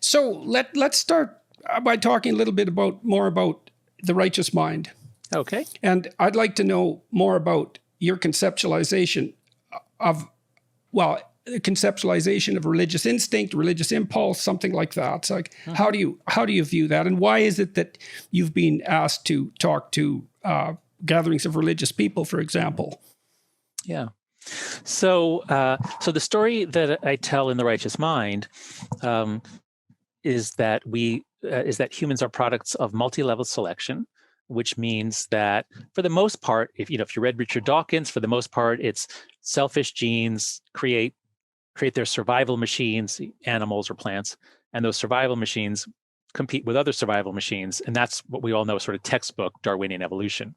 So let's start by talking a little bit more about the righteous mind. Okay. And I'd like to know more about your conceptualization of religious instinct, religious impulse, something like that. It's like, how do you view that? And why is it that you've been asked to talk to gatherings of religious people, for example? Yeah. So the story that I tell in The Righteous Mind is that humans are products of multi-level selection, which means that for the most part, if you read Richard Dawkins, for the most part, it's selfish genes create their survival machines, animals or plants, and those survival machines compete with other survival machines, and that's what we all know, sort of textbook Darwinian evolution.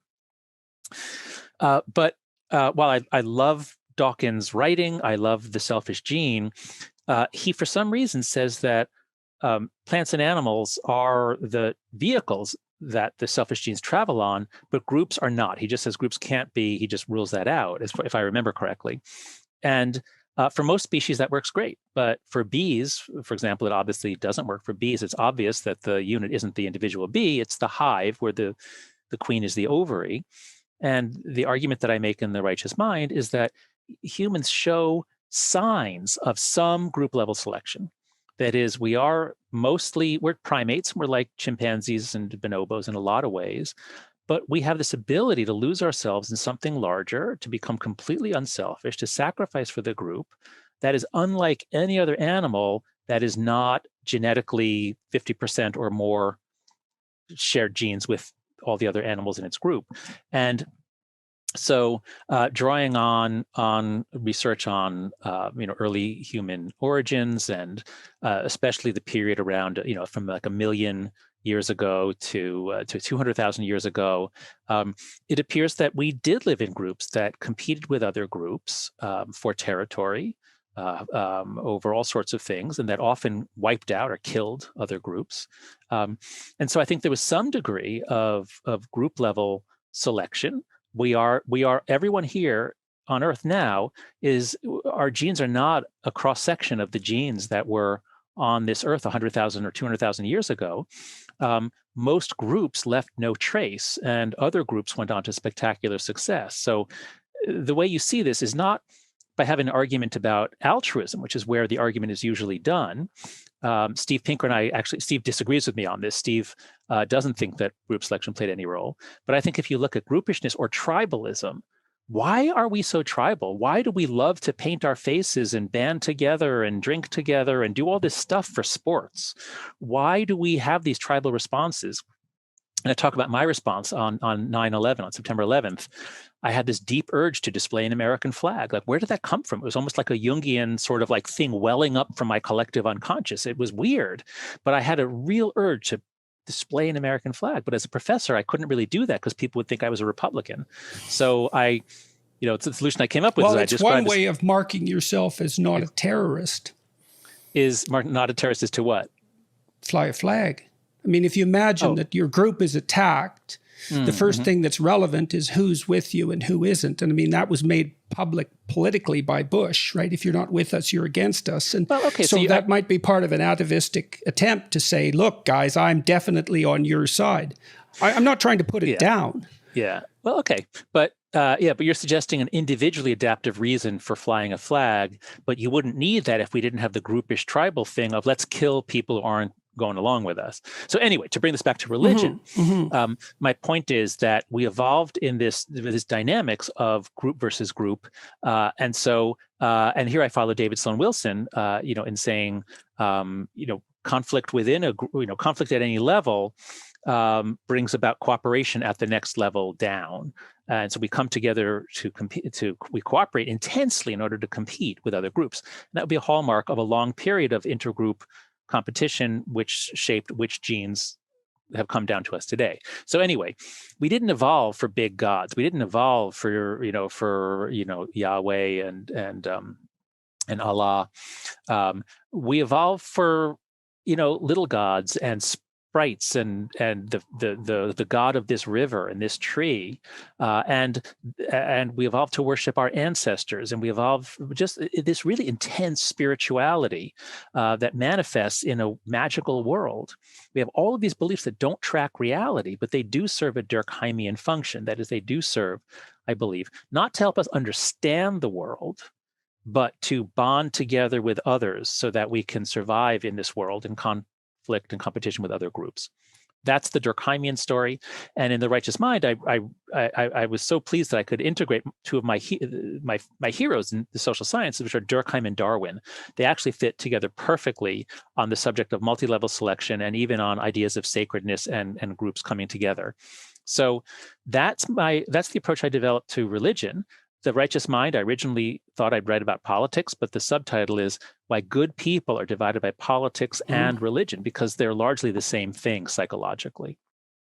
But while I love Dawkins' writing, I love The Selfish Gene, he for some reason says that plants and animals are the vehicles that the selfish genes travel on, but groups are not. He just says groups can't be. He just rules that out, if I remember correctly. And for most species, that works great. But for bees, for example, it obviously doesn't work. For bees, it's obvious that the unit isn't the individual bee. It's the hive where the queen is the ovary. And the argument that I make in The Righteous Mind is that humans show signs of some group level selection. That is, we're primates. We're like chimpanzees and bonobos in a lot of ways, but we have this ability to lose ourselves in something larger, to become completely unselfish, to sacrifice for the group. That is unlike any other animal that is not genetically 50% or more shared genes with all the other animals in its group. And so drawing on research on early human origins, and especially the period around from like 1 million years ago to 200,000 years ago, it appears that we did live in groups that competed with other groups for territory over all sorts of things, and that often wiped out or killed other groups. And so I think there was some degree of group level selection. We are everyone here on Earth now our genes are not a cross section of the genes that were on this Earth 100,000 or 200,000 years ago. Most groups left no trace, and other groups went on to spectacular success. So the way you see this is not by having an argument about altruism, which is where the argument is usually done. Steve Pinker and Steve disagrees with me on this. Steve doesn't think that group selection played any role. But I think if you look at groupishness or tribalism, why are we so tribal? Why do we love to paint our faces and band together and drink together and do all this stuff for sports? Why do we have these tribal responses? And I talk about my response on 9/11, on September 11th. I had this deep urge to display an American flag. Like, where did that come from? It was almost like a Jungian sort of like thing welling up from my collective unconscious. It was weird, but I had a real urge to display an American flag. But as a professor, I couldn't really do that because people would think I was a Republican. So it's the solution I came up with. Well, it's one way of marking yourself as not a terrorist. Not a terrorist is to what? Fly a flag. I mean, if you imagine that your group is attacked, the first thing that's relevant is who's with you and who isn't. And I mean, that was made public politically by Bush, right? If you're not with us, you're against us. And so that might be part of an atavistic attempt to say, look, guys, I'm definitely on your side. I'm not trying to put it down. Yeah. Well, okay. But but you're suggesting an individually adaptive reason for flying a flag, but you wouldn't need that if we didn't have the groupish tribal thing of let's kill people who aren't going along with us. So anyway, to bring this back to religion, my point is that we evolved in this dynamics of group versus group. And here I follow David Sloan Wilson, in saying, conflict within a group, conflict at any level brings about cooperation at the next level down. And so we come together to compete, we cooperate intensely in order to compete with other groups. And that would be a hallmark of a long period of intergroup competition, which shaped which genes have come down to us today. So anyway, we didn't evolve for big gods. We didn't evolve for Yahweh and Allah. We evolved for little gods and sprites and the god of this river and this tree, and we evolved to worship our ancestors, and we evolved just this really intense spirituality that manifests in a magical world. We have all of these beliefs that don't track reality, but they do serve a Durkheimian function. That is, they do serve, I believe, not to help us understand the world, but to bond together with others so that we can survive in this world in conflict and competition with other groups. That's the Durkheimian story. And in The Righteous Mind, I was so pleased that I could integrate two of my heroes in the social sciences, which are Durkheim and Darwin. They actually fit together perfectly on the subject of multi-level selection and even on ideas of sacredness and groups coming together. So that's the approach I developed to religion. The Righteous Mind, I originally thought I'd write about politics, but the subtitle is Why Good People Are Divided by Politics and Religion, because they're largely the same thing psychologically.